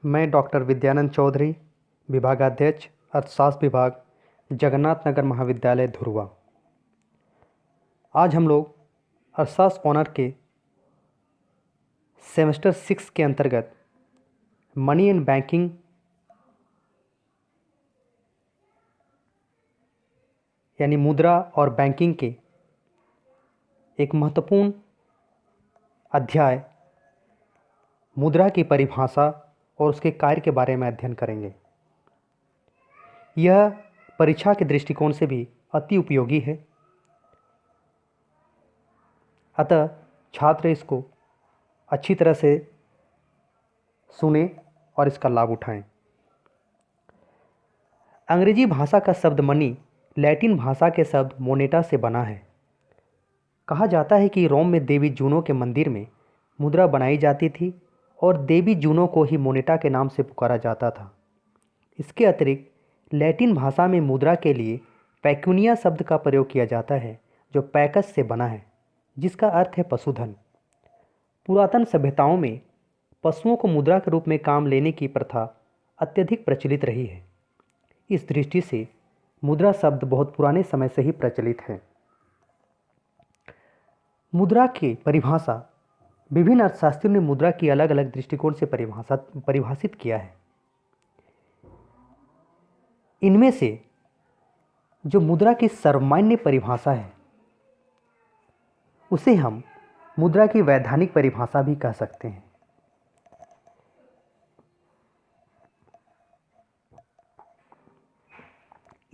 मैं डॉक्टर विद्यानंद चौधरी, विभागाध्यक्ष अर्थशास्त्र विभाग, जगन्नाथ नगर महाविद्यालय धुरवा। आज हम लोग अर्थशास्त्र ऑनर के सेमेस्टर 6 के अंतर्गत मनी एंड बैंकिंग यानी मुद्रा और बैंकिंग के एक महत्वपूर्ण अध्याय मुद्रा की परिभाषा और उसके कार्य के बारे में अध्ययन करेंगे। यह परीक्षा के दृष्टिकोण से भी अति उपयोगी है, अतः छात्र इसको अच्छी तरह से सुने और इसका लाभ उठाएं। अंग्रेजी भाषा का शब्द मनी लैटिन भाषा के शब्द मोनेटा से बना है। कहा जाता है कि रोम में देवी जूनो के मंदिर में मुद्रा बनाई जाती थी और देवी जूनो को ही मोनेटा के नाम से पुकारा जाता था। इसके अतिरिक्त लैटिन भाषा में मुद्रा के लिए पैक्यूनिया शब्द का प्रयोग किया जाता है, जो पैकस से बना है, जिसका अर्थ है पशुधन। पुरातन सभ्यताओं में पशुओं को मुद्रा के रूप में काम लेने की प्रथा अत्यधिक प्रचलित रही है। इस दृष्टि से मुद्रा शब्द बहुत पुराने समय से ही प्रचलित है। मुद्रा की परिभाषा विभिन्न अर्थशास्त्रियों ने मुद्रा की अलग अलग दृष्टिकोण से परिभाषित किया है। इनमें से जो मुद्रा की सर्वमान्य परिभाषा है उसे हम मुद्रा की वैधानिक परिभाषा भी कह सकते हैं।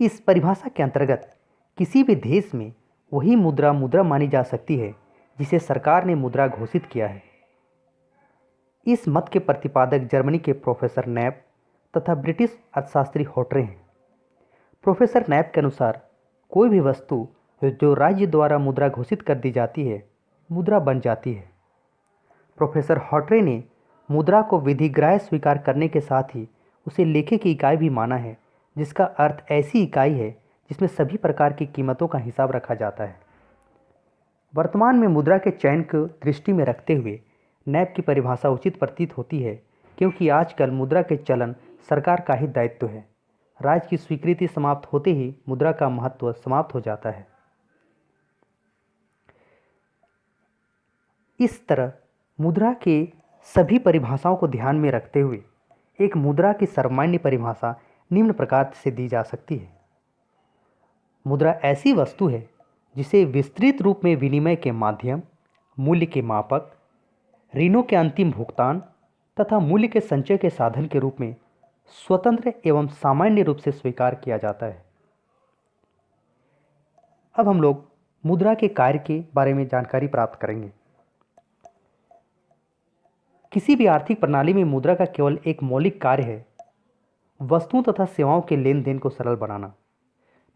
इस परिभाषा के अंतर्गत किसी भी देश में वही मुद्रा मानी जा सकती है जिसे सरकार ने मुद्रा घोषित किया है। इस मत के प्रतिपादक जर्मनी के प्रोफेसर नैप तथा ब्रिटिश अर्थशास्त्री हॉटरे हैं। प्रोफेसर नैप के अनुसार कोई भी वस्तु जो राज्य द्वारा मुद्रा घोषित कर दी जाती है मुद्रा बन जाती है। प्रोफेसर हॉटरे ने मुद्रा को विधिग्राह्य स्वीकार करने के साथ ही उसे लेखे की इकाई भी माना है, जिसका अर्थ ऐसी इकाई है जिसमें सभी प्रकार की कीमतों का हिसाब रखा जाता है। वर्तमान में मुद्रा के चयन को दृष्टि में रखते हुए नैप की परिभाषा उचित प्रतीत होती है, क्योंकि आजकल मुद्रा के चलन सरकार का ही दायित्व है। राज्य की स्वीकृति समाप्त होते ही मुद्रा का महत्व समाप्त हो जाता है। इस तरह मुद्रा के सभी परिभाषाओं को ध्यान में रखते हुए एक मुद्रा की सर्वमान्य परिभाषा निम्न प्रकार से दी जा सकती है। मुद्रा ऐसी वस्तु है जिसे विस्तृत रूप में विनिमय के माध्यम, मूल्य के मापक, ऋणों के अंतिम भुगतान तथा मूल्य के संचय के साधन के रूप में स्वतंत्र एवं सामान्य रूप से स्वीकार किया जाता है। अब हम लोग मुद्रा के कार्य के बारे में जानकारी प्राप्त करेंगे। किसी भी आर्थिक प्रणाली में मुद्रा का केवल एक मौलिक कार्य है वस्तुओं तथा सेवाओं के लेन देन को सरल बनाना।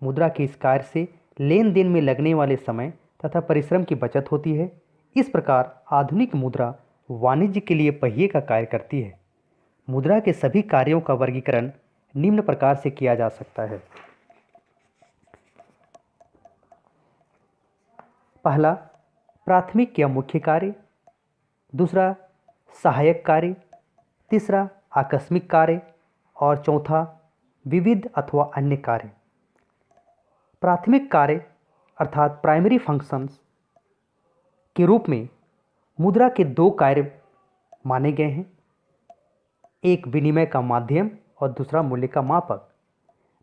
मुद्रा के इस कार्य से लेन देन में लगने वाले समय तथा परिश्रम की बचत होती है। इस प्रकार आधुनिक मुद्रा वाणिज्य के लिए पहिए का कार्य करती है। मुद्रा के सभी कार्यों का वर्गीकरण निम्न प्रकार से किया जा सकता है। पहला, प्राथमिक या मुख्य कार्य। दूसरा, सहायक कार्य। तीसरा, आकस्मिक कार्य। और चौथा, विविध अथवा अन्य कार्य। प्राथमिक कार्य अर्थात प्राइमरी फंक्शंस के रूप में मुद्रा के दो कार्य माने गए हैं, एक विनिमय का माध्यम और दूसरा मूल्य का मापक।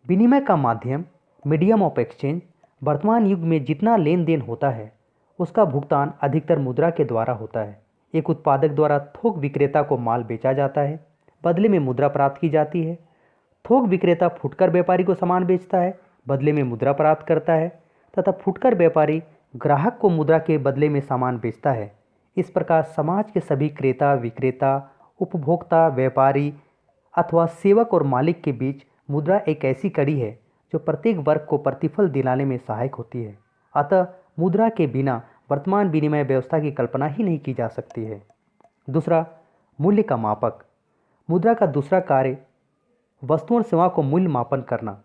विनिमय का माध्यम, मीडियम ऑफ एक्सचेंज, वर्तमान युग में जितना लेन देन होता है उसका भुगतान अधिकतर मुद्रा के द्वारा होता है। एक उत्पादक द्वारा थोक विक्रेता को माल बेचा जाता है, बदले में मुद्रा प्राप्त की जाती है। थोक विक्रेता फुटकर व्यापारी को सामान बेचता है, बदले में मुद्रा प्राप्त करता है, तथा फुटकर व्यापारी ग्राहक को मुद्रा के बदले में सामान बेचता है। इस प्रकार समाज के सभी क्रेता विक्रेता, उपभोक्ता, व्यापारी अथवा सेवक और मालिक के बीच मुद्रा एक ऐसी कड़ी है जो प्रत्येक वर्ग को प्रतिफल दिलाने में सहायक होती है। अतः मुद्रा के बिना वर्तमान विनिमय व्यवस्था की कल्पना ही नहीं की जा सकती है। दूसरा, मूल्य का मापक। मुद्रा का दूसरा कार्य वस्तुओं और सेवाओं को मूल्य मापन करना।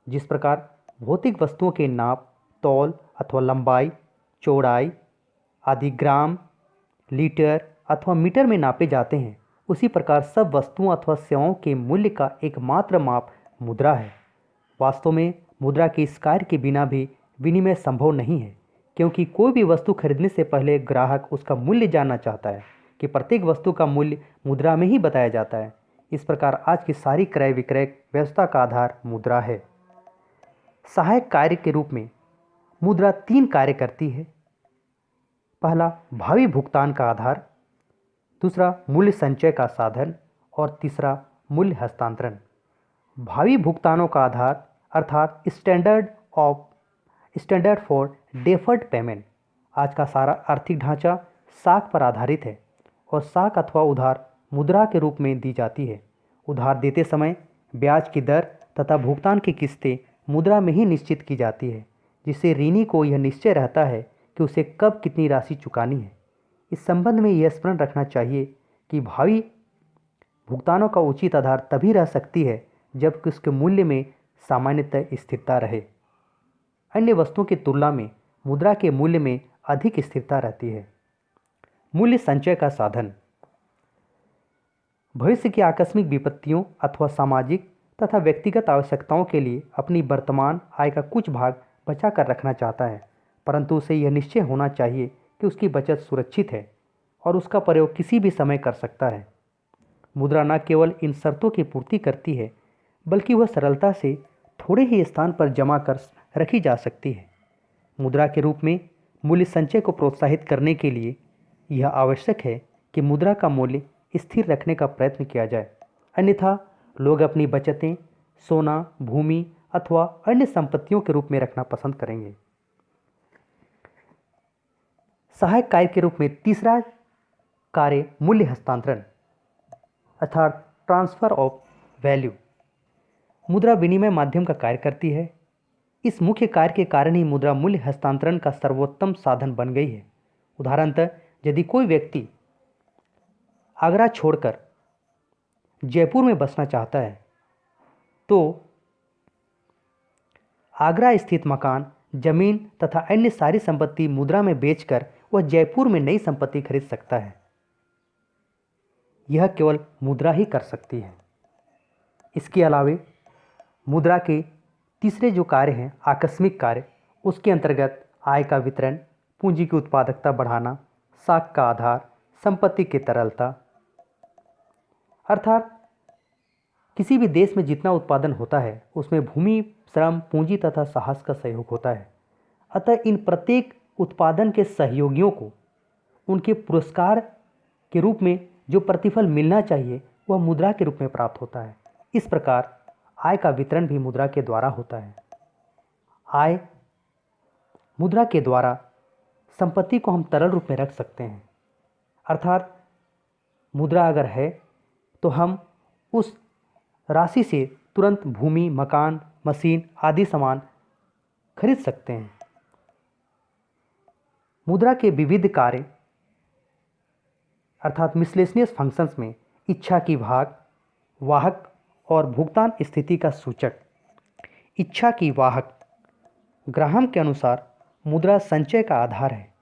जिस प्रकार भौतिक वस्तुओं के नाप, तौल अथवा लंबाई, चौड़ाई आदि ग्राम, लीटर अथवा मीटर में नापे जाते हैं, उसी प्रकार सब वस्तुओं अथवा सेवाओं के मूल्य का एकमात्र माप मुद्रा है। वास्तव में मुद्रा के इस कार्य के बिना भी विनिमय संभव नहीं है, क्योंकि कोई भी वस्तु खरीदने से पहले ग्राहक उसका मूल्य जानना चाहता है कि प्रत्येक वस्तु का मूल्य मुद्रा में ही बताया जाता है। इस प्रकार आज की सारी क्रय विक्रय व्यवस्था का आधार मुद्रा है। सहायक कार्य के रूप में मुद्रा 3 कार्य करती है। पहला, भावी भुगतान का आधार, दूसरा मूल्य संचय का साधन और तीसरा मूल्य हस्तांतरण। भावी भुगतानों का आधार अर्थात स्टैंडर्ड फॉर डेफर्ड पेमेंट। आज का सारा आर्थिक ढांचा साख पर आधारित है और साख अथवा उधार मुद्रा के रूप में दी जाती है। उधार देते समय ब्याज की दर तथा भुगतान की किस्तें मुद्रा में ही निश्चित की जाती है, जिससे ऋणी को यह निश्चय रहता है कि उसे कब कितनी राशि चुकानी है। इस संबंध में यह स्मरण रखना चाहिए कि भावी भुगतानों का उचित आधार तभी रह सकती है जबकि उसके मूल्य में सामान्यतः स्थिरता रहे। अन्य वस्तुओं की तुलना में मुद्रा के मूल्य में अधिक स्थिरता रहती है। मूल्य संचय का साधन भविष्य की आकस्मिक विपत्तियों अथवा सामाजिक तथा व्यक्तिगत आवश्यकताओं के लिए अपनी वर्तमान आय का कुछ भाग बचा कर रखना चाहता है, परंतु उसे यह निश्चय होना चाहिए कि उसकी बचत सुरक्षित है और उसका प्रयोग किसी भी समय कर सकता है। मुद्रा न केवल इन शर्तों की पूर्ति करती है, बल्कि वह सरलता से थोड़े ही स्थान पर जमा कर रखी जा सकती है। मुद्रा के रूप में मूल्य संचय को प्रोत्साहित करने के लिए यह आवश्यक है कि मुद्रा का मूल्य स्थिर रखने का प्रयत्न किया जाए, अन्यथा लोग अपनी बचतें सोना, भूमि अथवा अन्य संपत्तियों के रूप में रखना पसंद करेंगे। सहायक कार्य के रूप में तीसरा कार्य मूल्य हस्तांतरण अर्थात ट्रांसफर ऑफ वैल्यू। मुद्रा विनिमय माध्यम का कार्य करती है। इस मुख्य कार्य के कारण ही मुद्रा मूल्य हस्तांतरण का सर्वोत्तम साधन बन गई है। उदाहरणतः यदि कोई व्यक्ति आगरा छोड़कर जयपुर में बसना चाहता है तो आगरा स्थित मकान, जमीन तथा अन्य सारी संपत्ति मुद्रा में बेचकर वह जयपुर में नई संपत्ति खरीद सकता है। यह केवल मुद्रा ही कर सकती है। इसके अलावे मुद्रा के तीसरे जो कार्य हैं आकस्मिक कार्य, उसके अंतर्गत आय का वितरण, पूंजी की उत्पादकता बढ़ाना, साख का आधार, संपत्ति की तरलता। अर्थात किसी भी देश में जितना उत्पादन होता है उसमें भूमि, श्रम, पूंजी तथा साहस का सहयोग होता है। अतः इन प्रत्येक उत्पादन के सहयोगियों को उनके पुरस्कार के रूप में जो प्रतिफल मिलना चाहिए वह मुद्रा के रूप में प्राप्त होता है। इस प्रकार आय का वितरण भी मुद्रा के द्वारा होता है। आय मुद्रा के द्वारा संपत्ति को हम तरल रूप में रख सकते हैं, अर्थात मुद्रा अगर है तो हम उस राशि से तुरंत भूमि, मकान, मशीन आदि सामान खरीद सकते हैं। मुद्रा के विविध कार्य अर्थात मिसलेनियस फंक्शंस में इच्छा की भाग, वाहक और भुगतान स्थिति का सूचक। इच्छा की वाहक ग्राहम के अनुसार मुद्रा संचय का आधार है,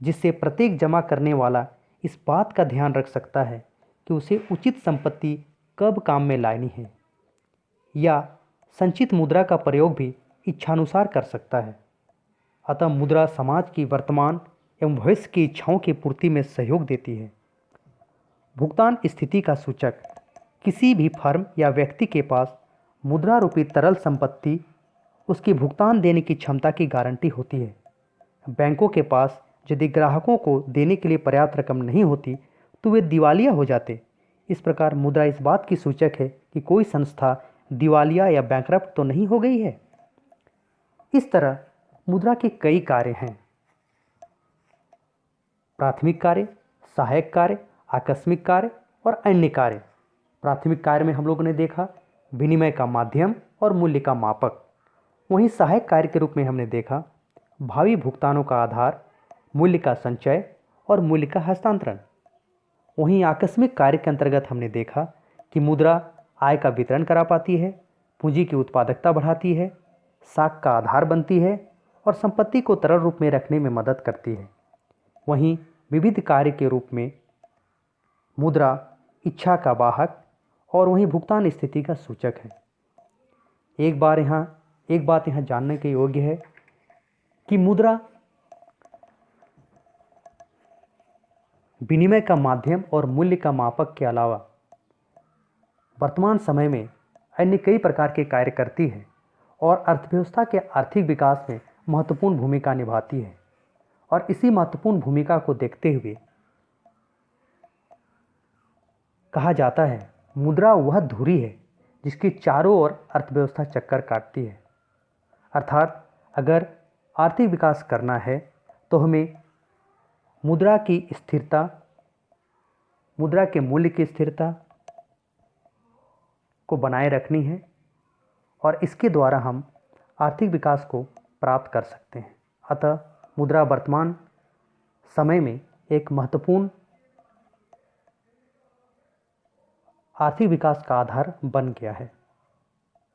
जिससे प्रत्येक जमा करने वाला इस बात का ध्यान रख सकता है कि उसे उचित संपत्ति कब काम में लानी है, या संचित मुद्रा का प्रयोग भी इच्छानुसार कर सकता है। अतः मुद्रा समाज की वर्तमान एवं भविष्य की इच्छाओं की पूर्ति में सहयोग देती है। भुगतान स्थिति का सूचक किसी भी फर्म या व्यक्ति के पास मुद्रा रूपी तरल संपत्ति उसकी भुगतान देने की क्षमता की गारंटी होती है। बैंकों के पास यदि ग्राहकों को देने के लिए पर्याप्त रकम नहीं होती तो वे दिवालिया हो जाते। इस प्रकार मुद्रा इस बात की सूचक है कि कोई संस्था दिवालिया या बैंकरप्ट तो नहीं हो गई है। इस तरह मुद्रा के कई कार्य हैं। प्राथमिक कार्य, सहायक कार्य, आकस्मिक कार्य और अन्य कार्य। प्राथमिक कार्य में हम लोगों ने देखा विनिमय का माध्यम और मूल्य का मापक। वहीं सहायक कार्य के रूप में हमने देखा भावी भुगतानों का आधार, मूल्य का संचय और मूल्य का हस्तांतरण। वहीं आकस्मिक कार्य के अंतर्गत हमने देखा कि मुद्रा आय का वितरण करा पाती है, पूंजी की उत्पादकता बढ़ाती है, साख का आधार बनती है और संपत्ति को तरल रूप में रखने में मदद करती है। वहीं विविध कार्य के रूप में मुद्रा इच्छा का वाहक और वहीं भुगतान स्थिति का सूचक है। एक बात यहाँ जानने के योग्य है कि मुद्रा विनिमय का माध्यम और मूल्य का मापक के अलावा वर्तमान समय में अन्य कई प्रकार के कार्य करती है और अर्थव्यवस्था के आर्थिक विकास में महत्वपूर्ण भूमिका निभाती है। और इसी महत्वपूर्ण भूमिका को देखते हुए कहा जाता है, मुद्रा वह धुरी है जिसके चारों ओर अर्थव्यवस्था चक्कर काटती है। अर्थात अगर आर्थिक विकास करना है तो हमें मुद्रा की स्थिरता, मुद्रा के मूल्य की स्थिरता को बनाए रखनी है और इसके द्वारा हम आर्थिक विकास को प्राप्त कर सकते हैं। अतः मुद्रा वर्तमान समय में एक महत्वपूर्ण आर्थिक विकास का आधार बन गया है।